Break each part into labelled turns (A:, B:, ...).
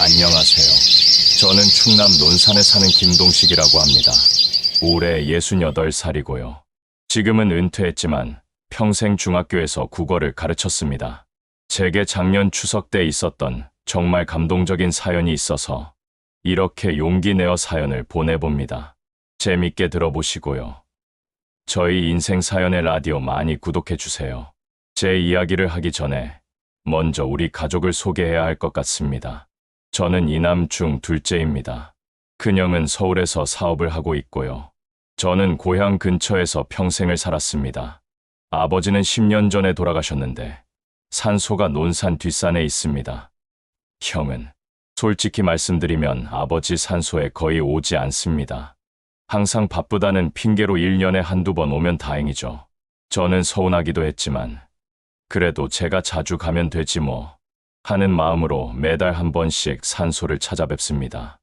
A: 안녕하세요. 저는 충남 논산에 사는 김동식이라고 합니다. 올해 68살이고요. 지금은 은퇴했지만 평생 중학교에서 국어를 가르쳤습니다. 제게 작년 추석 때 있었던 정말 감동적인 사연이 있어서 이렇게 용기 내어 사연을 보내봅니다. 재밌게 들어보시고요. 저희 인생 사연의 라디오 많이 구독해주세요. 제 이야기를 하기 전에 먼저 우리 가족을 소개해야 할 것 같습니다. 저는 이남 중 둘째입니다. 큰형은 서울에서 사업을 하고 있고요. 저는 고향 근처에서 평생을 살았습니다. 아버지는 10년 전에 돌아가셨는데 산소가 논산 뒷산에 있습니다. 형은 솔직히 말씀드리면 아버지 산소에 거의 오지 않습니다. 항상 바쁘다는 핑계로 1년에 한두 번 오면 다행이죠. 저는 서운하기도 했지만 그래도 제가 자주 가면 되지 뭐 하는 마음으로 매달 한 번씩 산소를 찾아뵙습니다.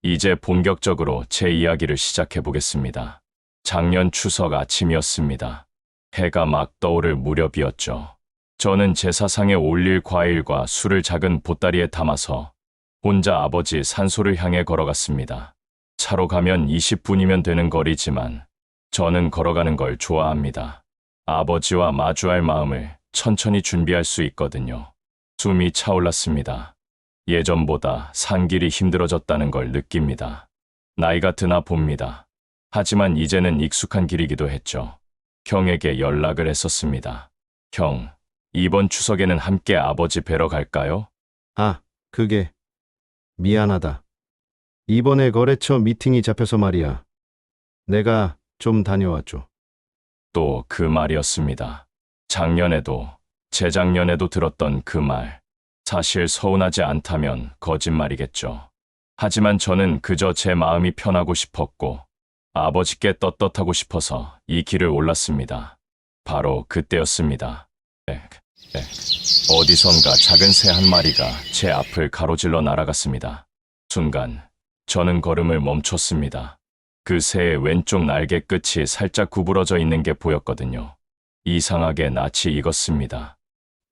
A: 이제 본격적으로 제 이야기를 시작해 보겠습니다. 작년 추석 아침이었습니다. 해가 막 떠오를 무렵이었죠. 저는 제사상에 올릴 과일과 술을 작은 보따리에 담아서 혼자 아버지 산소를 향해 걸어갔습니다. 차로 가면 20분이면 되는 거리지만 저는 걸어가는 걸 좋아합니다. 아버지와 마주할 마음을 천천히 준비할 수 있거든요. 숨이 차올랐습니다. 예전보다 산길이 힘들어졌다는 걸 느낍니다. 나이가 드나 봅니다. 하지만 이제는 익숙한 길이기도 했죠. 형에게 연락을 했었습니다. 형, 이번 추석에는 함께 아버지 뵈러 갈까요?
B: 아, 그게 미안하다. 이번에 거래처 미팅이 잡혀서 말이야. 내가 좀 다녀왔죠.
A: 또 그 말이었습니다. 작년에도 재작년에도 들었던 그 말. 사실 서운하지 않다면 거짓말이겠죠. 하지만 저는 그저 제 마음이 편하고 싶었고 아버지께 떳떳하고 싶어서 이 길을 올랐습니다. 바로 그때였습니다. 어디선가 작은 새 한 마리가 제 앞을 가로질러 날아갔습니다. 순간 저는 걸음을 멈췄습니다. 그 새의 왼쪽 날개 끝이 살짝 구부러져 있는 게 보였거든요. 이상하게 낯이 익었습니다.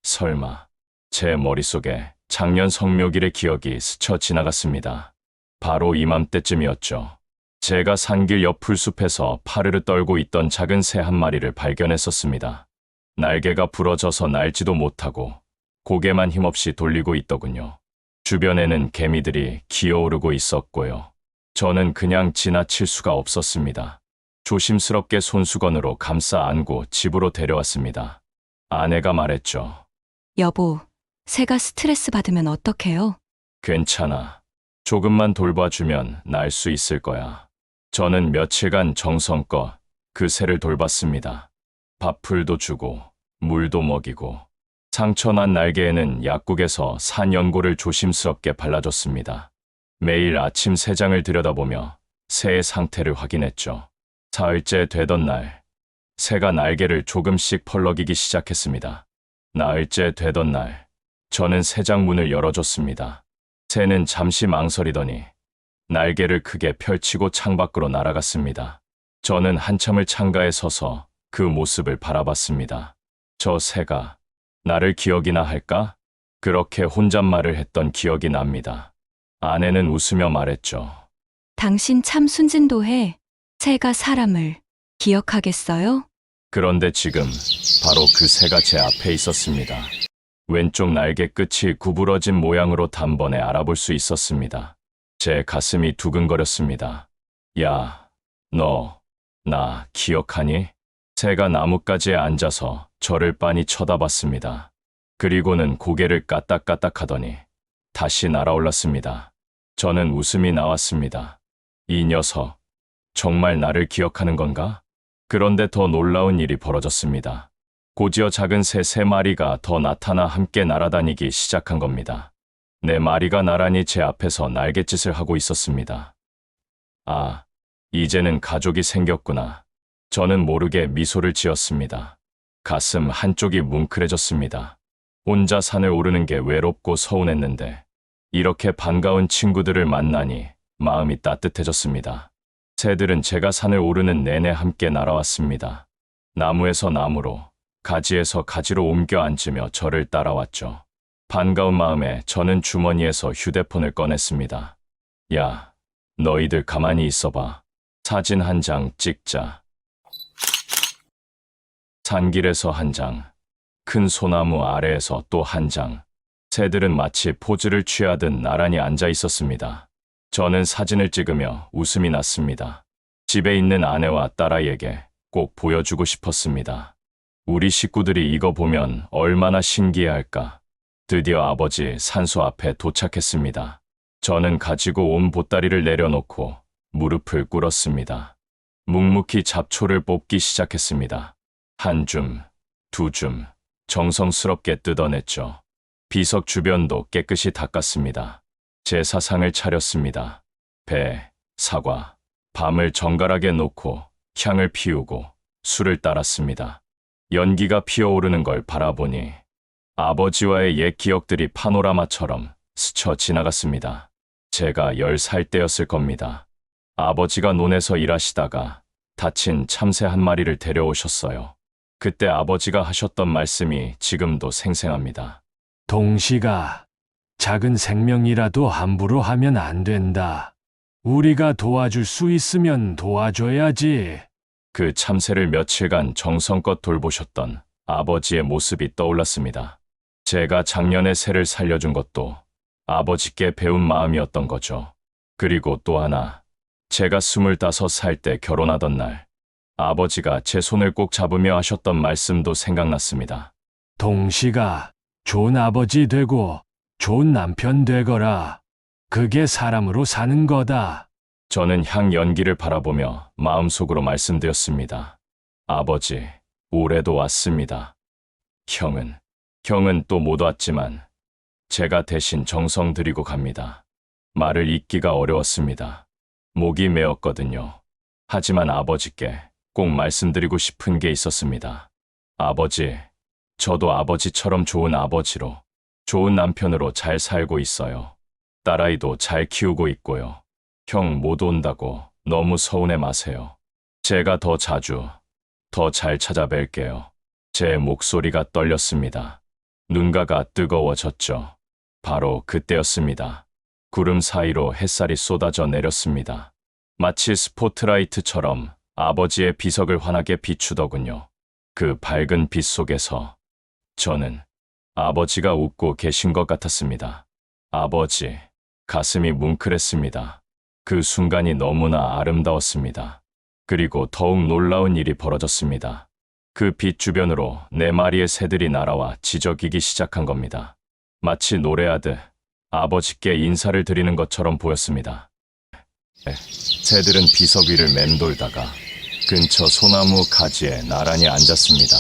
A: 설마 제 머릿속에 작년 성묘길의 기억이 스쳐 지나갔습니다. 바로 이맘때쯤이었죠. 제가 산길 옆 풀숲에서 파르르 떨고 있던 작은 새 한 마리를 발견했었습니다. 날개가 부러져서 날지도 못하고 고개만 힘없이 돌리고 있더군요. 주변에는 개미들이 기어오르고 있었고요. 저는 그냥 지나칠 수가 없었습니다. 조심스럽게 손수건으로 감싸 안고 집으로 데려왔습니다. 아내가 말했죠.
C: 여보, 새가 스트레스 받으면 어떡해요?
A: 괜찮아. 조금만 돌봐주면 날 수 있을 거야. 저는 며칠간 정성껏 그 새를 돌봤습니다. 밥풀도 주고 물도 먹이고 상처난 날개에는 약국에서 산 연고를 조심스럽게 발라줬습니다. 매일 아침 새장을 들여다보며 새의 상태를 확인했죠. 사흘째 되던 날, 새가 날개를 조금씩 펄럭이기 시작했습니다. 나흘째 되던 날, 저는 새장 문을 열어줬습니다. 새는 잠시 망설이더니 날개를 크게 펼치고 창밖으로 날아갔습니다. 저는 한참을 창가에 서서 그 모습을 바라봤습니다. 저 새가 나를 기억이나 할까? 그렇게 혼잣말을 했던 기억이 납니다. 아내는 웃으며 말했죠.
C: 당신 참 순진도해. 새가 사람을 기억하겠어요?
A: 그런데 지금 바로 그 새가 제 앞에 있었습니다. 왼쪽 날개 끝이 구부러진 모양으로 단번에 알아볼 수 있었습니다. 제 가슴이 두근거렸습니다. 야, 너, 나 기억하니? 새가 나뭇가지에 앉아서 저를 빤히 쳐다봤습니다. 그리고는 고개를 까딱까딱 하더니 다시 날아올랐습니다. 저는 웃음이 나왔습니다. 이 녀석, 정말 나를 기억하는 건가? 그런데 더 놀라운 일이 벌어졌습니다. 곧이어 작은 새 3마리가 더 나타나 함께 날아다니기 시작한 겁니다. 4마리가 나란히 제 앞에서 날갯짓을 하고 있었습니다. 아, 이제는 가족이 생겼구나. 저는 모르게 미소를 지었습니다. 가슴 한쪽이 뭉클해졌습니다. 혼자 산을 오르는 게 외롭고 서운했는데 이렇게 반가운 친구들을 만나니 마음이 따뜻해졌습니다. 새들은 제가 산을 오르는 내내 함께 날아왔습니다. 나무에서 나무로, 가지에서 가지로 옮겨 앉으며 저를 따라왔죠. 반가운 마음에 저는 주머니에서 휴대폰을 꺼냈습니다. 야, 너희들 가만히 있어봐. 사진 한 장 찍자. 산길에서 한 장, 큰 소나무 아래에서 또 한 장. 새들은 마치 포즈를 취하듯 나란히 앉아 있었습니다. 저는 사진을 찍으며 웃음이 났습니다. 집에 있는 아내와 딸아이에게 꼭 보여주고 싶었습니다. 우리 식구들이 이거 보면 얼마나 신기해할까. 드디어 아버지 산소 앞에 도착했습니다. 저는 가지고 온 보따리를 내려놓고 무릎을 꿇었습니다. 묵묵히 잡초를 뽑기 시작했습니다. 한 줌, 두 줌, 정성스럽게 뜯어냈죠. 비석 주변도 깨끗이 닦았습니다. 제사상을 차렸습니다. 배, 사과, 밤을 정갈하게 놓고 향을 피우고 술을 따랐습니다. 연기가 피어오르는 걸 바라보니 아버지와의 옛 기억들이 파노라마처럼 스쳐 지나갔습니다. 제가 10살 때였을 겁니다. 아버지가 논에서 일하시다가 다친 참새 한 마리를 데려오셨어요. 그때 아버지가 하셨던 말씀이 지금도 생생합니다.
D: 동식아, 작은 생명이라도 함부로 하면 안 된다. 우리가 도와줄 수 있으면 도와줘야지.
A: 그 참새를 며칠간 정성껏 돌보셨던 아버지의 모습이 떠올랐습니다. 제가 작년에 새를 살려준 것도 아버지께 배운 마음이었던 거죠. 그리고 또 하나, 제가 25살 때 결혼하던 날, 아버지가 제 손을 꼭 잡으며 하셨던 말씀도 생각났습니다.
D: 동식아, 좋은 아버지 되고 좋은 남편 되거라. 그게 사람으로 사는 거다.
A: 저는 향 연기를 바라보며 마음속으로 말씀드렸습니다. 아버지, 올해도 왔습니다. 형은 또 못 왔지만 제가 대신 정성 들이고 갑니다. 말을 잇기가 어려웠습니다. 목이 메었거든요. 하지만 아버지께 꼭 말씀드리고 싶은 게 있었습니다. 아버지, 저도 아버지처럼 좋은 아버지로, 좋은 남편으로 잘 살고 있어요. 딸아이도 잘 키우고 있고요. 형 못 온다고 너무 서운해 마세요. 제가 더 자주, 더 잘 찾아뵐게요. 제 목소리가 떨렸습니다. 눈가가 뜨거워졌죠. 바로 그때였습니다. 구름 사이로 햇살이 쏟아져 내렸습니다. 마치 스포트라이트처럼 아버지의 비석을 환하게 비추더군요. 그 밝은 빛 속에서 저는 아버지가 웃고 계신 것 같았습니다. 아버지, 가슴이 뭉클했습니다. 그 순간이 너무나 아름다웠습니다. 그리고 더욱 놀라운 일이 벌어졌습니다. 그 빛 주변으로 4마리의 새들이 날아와 지저귀기 시작한 겁니다. 마치 노래하듯 아버지께 인사를 드리는 것처럼 보였습니다. 새들은 비석 위를 맴돌다가 근처 소나무 가지에 나란히 앉았습니다.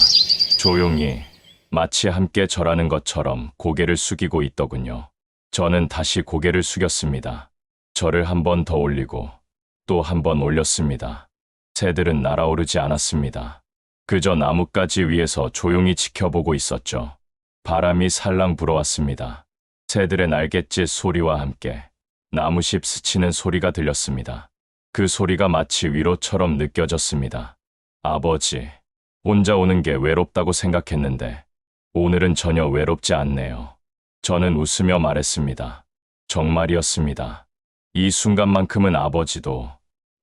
A: 조용히, 마치 함께 절하는 것처럼 고개를 숙이고 있더군요. 저는 다시 고개를 숙였습니다. 절을 한 번 더 올리고 또 한 번 올렸습니다. 새들은 날아오르지 않았습니다. 그저 나뭇가지 위에서 조용히 지켜보고 있었죠. 바람이 살랑 불어왔습니다. 새들의 날갯짓 소리와 함께 나무잎 스치는 소리가 들렸습니다. 그 소리가 마치 위로처럼 느껴졌습니다. 아버지, 혼자 오는 게 외롭다고 생각했는데 오늘은 전혀 외롭지 않네요. 저는 웃으며 말했습니다. 정말이었습니다. 이 순간만큼은 아버지도,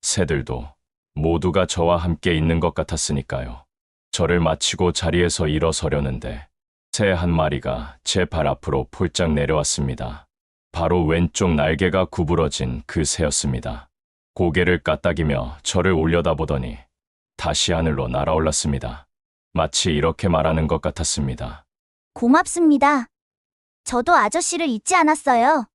A: 새들도 모두가 저와 함께 있는 것 같았으니까요. 절을 마치고 자리에서 일어서려는데 새 한 마리가 제 발 앞으로 폴짝 내려왔습니다. 바로 왼쪽 날개가 구부러진 그 새였습니다. 고개를 까딱이며 저를 올려다보더니 다시 하늘로 날아올랐습니다. 마치 이렇게 말하는 것 같았습니다.
E: 고맙습니다. 저도 아저씨를 잊지 않았어요.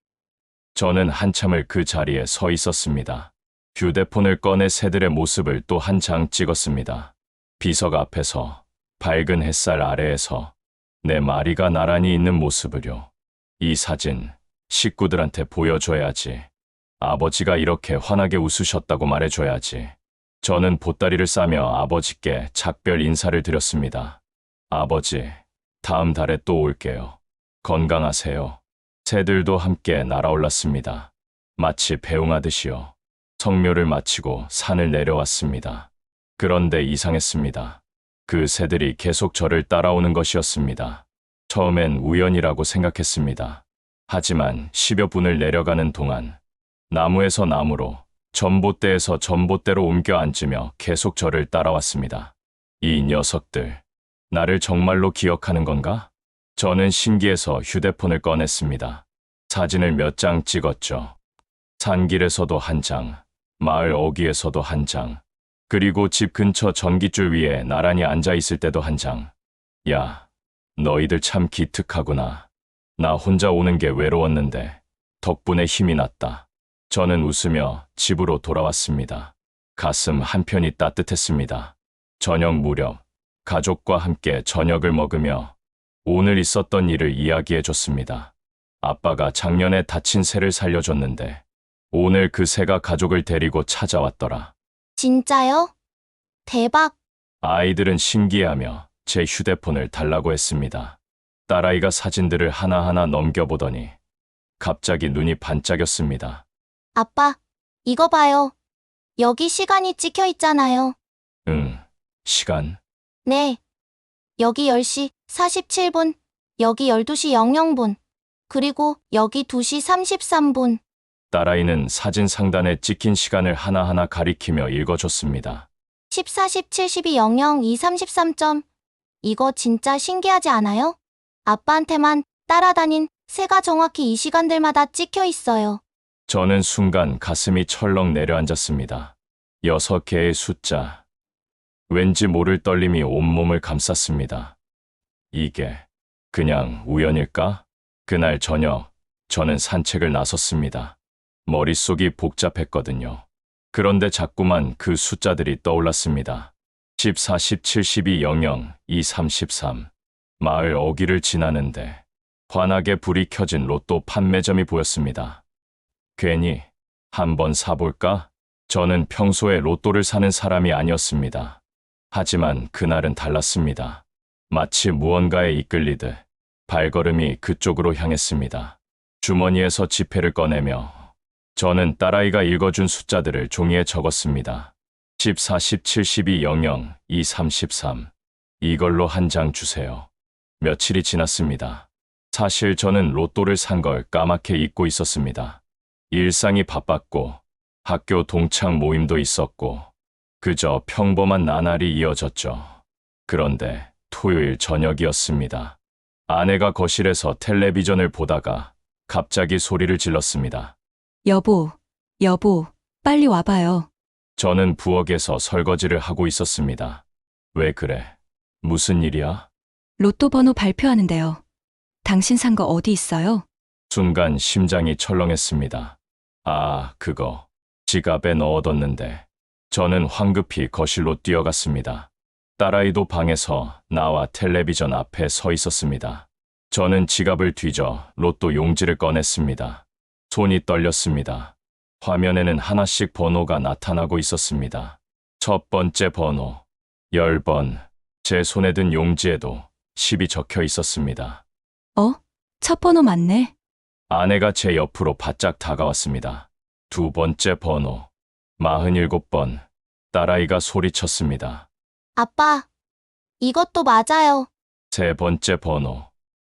A: 저는 한참을 그 자리에 서 있었습니다. 휴대폰을 꺼내 새들의 모습을 또 한 장 찍었습니다. 비석 앞에서, 밝은 햇살 아래에서 4마리가 나란히 있는 모습을요. 이 사진, 식구들한테 보여줘야지. 아버지가 이렇게 환하게 웃으셨다고 말해줘야지. 저는 보따리를 싸며 아버지께 작별 인사를 드렸습니다. 아버지, 다음 달에 또 올게요. 건강하세요. 새들도 함께 날아올랐습니다. 마치 배웅하듯이요. 성묘를 마치고 산을 내려왔습니다. 그런데 이상했습니다. 그 새들이 계속 저를 따라오는 것이었습니다. 처음엔 우연이라고 생각했습니다. 하지만 10여 분을 내려가는 동안 나무에서 나무로, 전봇대에서 전봇대로 옮겨 앉으며 계속 저를 따라왔습니다. 이 녀석들, 나를 정말로 기억하는 건가? 저는 신기해서 휴대폰을 꺼냈습니다. 사진을 몇 장 찍었죠. 산길에서도 한 장, 마을 어귀에서도 한 장, 그리고 집 근처 전깃줄 위에 나란히 앉아 있을 때도 한 장. 야, 너희들 참 기특하구나. 나 혼자 오는 게 외로웠는데 덕분에 힘이 났다. 저는 웃으며 집으로 돌아왔습니다. 가슴 한편이 따뜻했습니다. 저녁 무렵 가족과 함께 저녁을 먹으며 오늘 있었던 일을 이야기해 줬습니다. 아빠가 작년에 다친 새를 살려줬는데 오늘 그 새가 가족을 데리고 찾아왔더라.
E: 진짜요? 대박.
A: 아이들은 신기해하며 제 휴대폰을 달라고 했습니다. 딸아이가 사진들을 하나하나 넘겨보더니 갑자기 눈이 반짝였습니다.
E: 아빠, 이거 봐요. 여기 시간이 찍혀 있잖아요.
A: 응, 시간?
E: 네. 여기 10시 47분, 여기 12시 00분, 그리고 여기 2시 33분.
A: 딸아이는 사진 상단에 찍힌 시간을 하나하나 가리키며 읽어줬습니다.
E: 14, 17, 12, 00, 2, 33점. 이거 진짜 신기하지 않아요? 아빠한테만 따라다닌 새가 정확히 이 시간들마다 찍혀 있어요.
A: 저는 순간 가슴이 철렁 내려앉았습니다. 6개의 숫자. 왠지 모를 떨림이 온몸을 감쌌습니다. 이게 그냥 우연일까? 그날 저녁, 저는 산책을 나섰습니다. 머릿속이 복잡했거든요. 그런데 자꾸만 그 숫자들이 떠올랐습니다. 14, 17, 12, 00, 2, 33. 마을 어귀를 지나는데 환하게 불이 켜진 로또 판매점이 보였습니다. 괜히 한번 사볼까? 저는 평소에 로또를 사는 사람이 아니었습니다. 하지만 그날은 달랐습니다. 마치 무언가에 이끌리듯 발걸음이 그쪽으로 향했습니다. 주머니에서 지폐를 꺼내며 저는 딸아이가 읽어준 숫자들을 종이에 적었습니다. 14, 17, 12, 00, 2, 33. 이걸로 한 장 주세요. 며칠이 지났습니다. 사실 저는 로또를 산 걸 까맣게 잊고 있었습니다. 일상이 바빴고 학교 동창 모임도 있었고 그저 평범한 나날이 이어졌죠. 그런데 토요일 저녁이었습니다. 아내가 거실에서 텔레비전을 보다가 갑자기 소리를 질렀습니다.
C: 여보, 빨리 와봐요.
A: 저는 부엌에서 설거지를 하고 있었습니다. 왜 그래? 무슨 일이야?
C: 로또 번호 발표하는데요. 당신 산 거 어디 있어요?
A: 순간 심장이 철렁했습니다. 아, 그거. 지갑에 넣어뒀는데. 저는 황급히 거실로 뛰어갔습니다. 딸아이도 방에서 나와 텔레비전 앞에 서 있었습니다. 저는 지갑을 뒤져 로또 용지를 꺼냈습니다. 손이 떨렸습니다. 화면에는 하나씩 번호가 나타나고 있었습니다. 첫 번째 번호, 10번. 제 손에 든 용지에도 10이 적혀 있었습니다.
C: 첫 번호 맞네.
A: 아내가 제 옆으로 바짝 다가왔습니다. 두 번째 번호, 47번. 딸아이가 소리쳤습니다.
E: 아빠, 이것도 맞아요.
A: 세 번째 번호,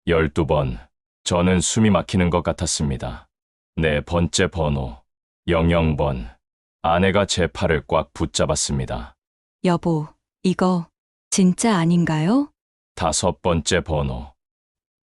A: 12번. 저는 숨이 막히는 것 같았습니다. 네 번째 번호, 00번. 아내가 제 팔을 꽉 붙잡았습니다.
C: 여보, 이거 진짜 아닌가요?
A: 다섯 번째 번호,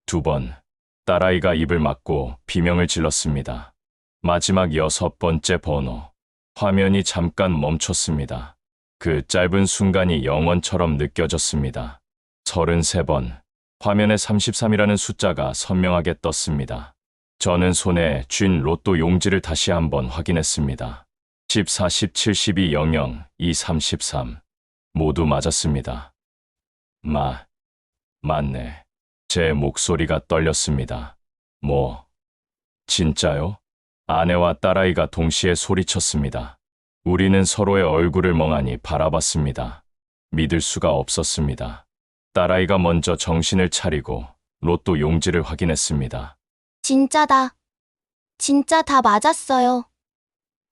A: 2번. 딸아이가 입을 막고 비명을 질렀습니다. 마지막 6번째 번호. 화면이 잠깐 멈췄습니다. 그 짧은 순간이 영원처럼 느껴졌습니다. 33번. 화면에 33이라는 숫자가 선명하게 떴습니다. 저는 손에 쥔 로또 용지를 다시 한번 확인했습니다. 14, 17, 12, 00, 2, 33. 모두 맞았습니다. 맞네. 제 목소리가 떨렸습니다. 진짜요? 아내와 딸아이가 동시에 소리쳤습니다. 우리는 서로의 얼굴을 멍하니 바라봤습니다. 믿을 수가 없었습니다. 딸아이가 먼저 정신을 차리고 로또 용지를 확인했습니다.
E: 진짜다. 진짜 다 맞았어요.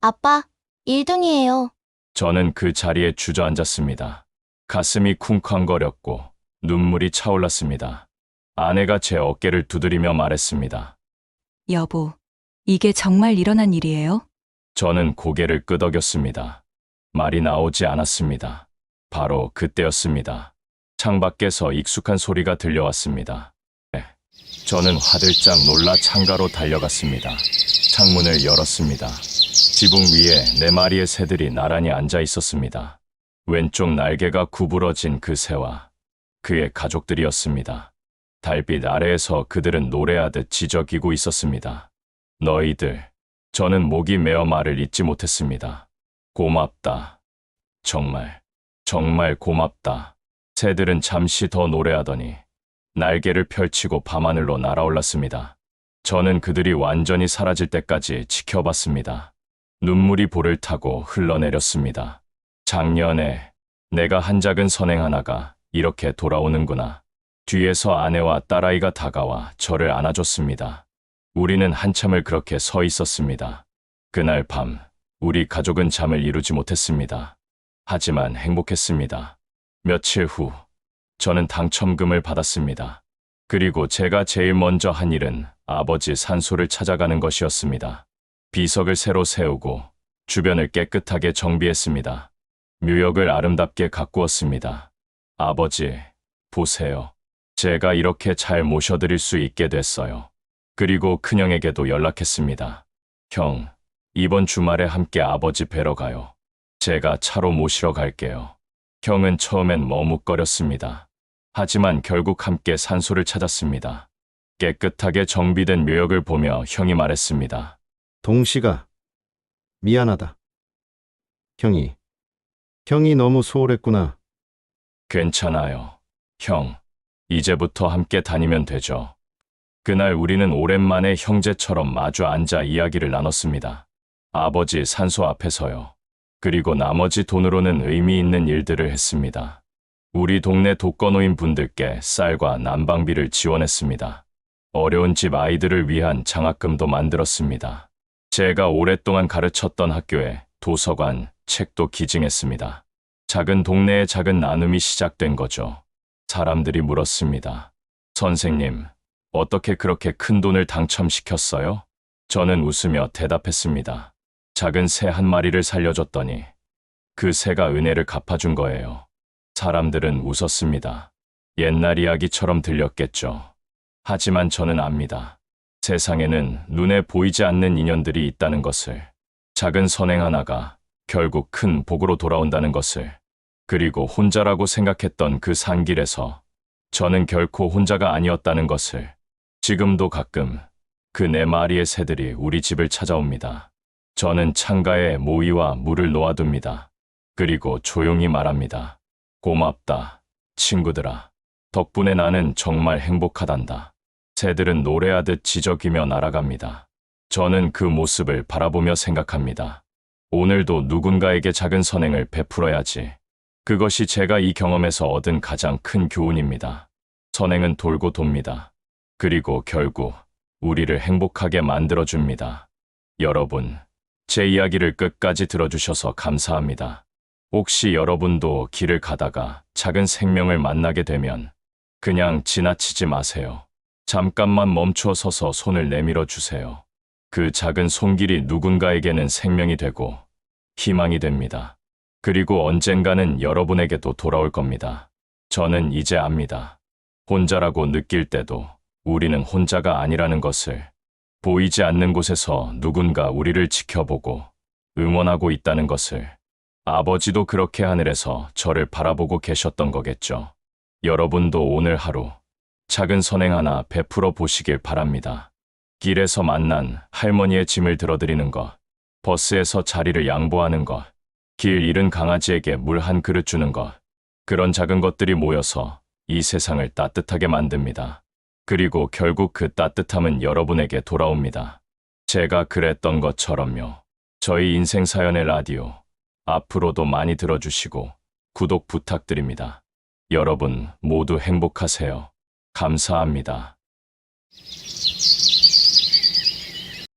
E: 아빠, 1등이에요.
A: 저는 그 자리에 주저앉았습니다. 가슴이 쿵쾅거렸고 눈물이 차올랐습니다. 아내가 제 어깨를 두드리며 말했습니다.
C: 여보, 이게 정말 일어난 일이에요?
A: 저는 고개를 끄덕였습니다. 말이 나오지 않았습니다. 바로 그때였습니다. 창밖에서 익숙한 소리가 들려왔습니다. 네. 저는 화들짝 놀라 창가로 달려갔습니다. 창문을 열었습니다. 지붕 위에 4마리의 새들이 나란히 앉아 있었습니다. 왼쪽 날개가 구부러진 그 새와 그의 가족들이었습니다. 달빛 아래에서 그들은 노래하듯 지저귀고 있었습니다. 너희들, 저는 목이 메어 말을 잇지 못했습니다. 고맙다. 정말 고맙다. 새들은 잠시 더 노래하더니 날개를 펼치고 밤하늘로 날아올랐습니다. 저는 그들이 완전히 사라질 때까지 지켜봤습니다. 눈물이 볼을 타고 흘러내렸습니다. 작년에 내가 한 작은 선행 하나가 이렇게 돌아오는구나. 뒤에서 아내와 딸아이가 다가와 저를 안아줬습니다. 우리는 한참을 그렇게 서 있었습니다. 그날 밤 우리 가족은 잠을 이루지 못했습니다. 하지만 행복했습니다. 며칠 후 저는 당첨금을 받았습니다. 그리고 제가 제일 먼저 한 일은 아버지 산소를 찾아가는 것이었습니다. 비석을 새로 세우고 주변을 깨끗하게 정비했습니다. 묘역을 아름답게 가꾸었습니다. 아버지, 보세요. 제가 이렇게 잘 모셔드릴 수 있게 됐어요. 그리고 큰형에게도 연락했습니다. 형, 이번 주말에 함께 아버지 뵈러 가요. 제가 차로 모시러 갈게요. 형은 처음엔 머뭇거렸습니다. 하지만 결국 함께 산소를 찾았습니다. 깨끗하게 정비된 묘역을 보며 형이 말했습니다.
B: 동식아, 미안하다. 형이 너무 소홀했구나.
A: 괜찮아요. 형, 이제부터 함께 다니면 되죠. 그날 우리는 오랜만에 형제처럼 마주 앉아 이야기를 나눴습니다. 아버지 산소 앞에서요. 그리고 나머지 돈으로는 의미 있는 일들을 했습니다. 우리 동네 독거노인 분들께 쌀과 난방비를 지원했습니다. 어려운 집 아이들을 위한 장학금도 만들었습니다. 제가 오랫동안 가르쳤던 학교에 도서관, 책도 기증했습니다. 작은 동네의 작은 나눔이 시작된 거죠. 사람들이 물었습니다. 선생님, 어떻게 그렇게 큰 돈을 당첨시켰어요? 저는 웃으며 대답했습니다. 작은 새 한 마리를 살려줬더니 그 새가 은혜를 갚아준 거예요. 사람들은 웃었습니다. 옛날 이야기처럼 들렸겠죠. 하지만 저는 압니다. 세상에는 눈에 보이지 않는 인연들이 있다는 것을, 작은 선행 하나가 결국 큰 복으로 돌아온다는 것을, 그리고 혼자라고 생각했던 그 산길에서 저는 결코 혼자가 아니었다는 것을, 지금도 가끔 그 4마리의 새들이 우리 집을 찾아옵니다. 저는 창가에 모이와 물을 놓아둡니다. 그리고 조용히 말합니다. 고맙다, 친구들아. 덕분에 나는 정말 행복하단다. 새들은 노래하듯 지저귀며 날아갑니다. 저는 그 모습을 바라보며 생각합니다. 오늘도 누군가에게 작은 선행을 베풀어야지. 그것이 제가 이 경험에서 얻은 가장 큰 교훈입니다. 선행은 돌고 돕니다. 그리고 결국 우리를 행복하게 만들어줍니다. 여러분, 제 이야기를 끝까지 들어주셔서 감사합니다. 혹시 여러분도 길을 가다가 작은 생명을 만나게 되면 그냥 지나치지 마세요. 잠깐만 멈춰 서서 손을 내밀어 주세요. 그 작은 손길이 누군가에게는 생명이 되고 희망이 됩니다. 그리고 언젠가는 여러분에게도 돌아올 겁니다. 저는 이제 압니다. 혼자라고 느낄 때도 우리는 혼자가 아니라는 것을, 보이지 않는 곳에서 누군가 우리를 지켜보고 응원하고 있다는 것을, 아버지도 그렇게 하늘에서 저를 바라보고 계셨던 거겠죠. 여러분도 오늘 하루 작은 선행 하나 베풀어 보시길 바랍니다. 길에서 만난 할머니의 짐을 들어드리는 것, 버스에서 자리를 양보하는 것, 길 잃은 강아지에게 물 한 그릇 주는 것, 그런 작은 것들이 모여서 이 세상을 따뜻하게 만듭니다. 그리고 결국 그 따뜻함은 여러분에게 돌아옵니다. 제가 그랬던 것처럼요. 저희 인생 사연의 라디오, 앞으로도 많이 들어주시고 구독 부탁드립니다. 여러분 모두 행복하세요. 감사합니다.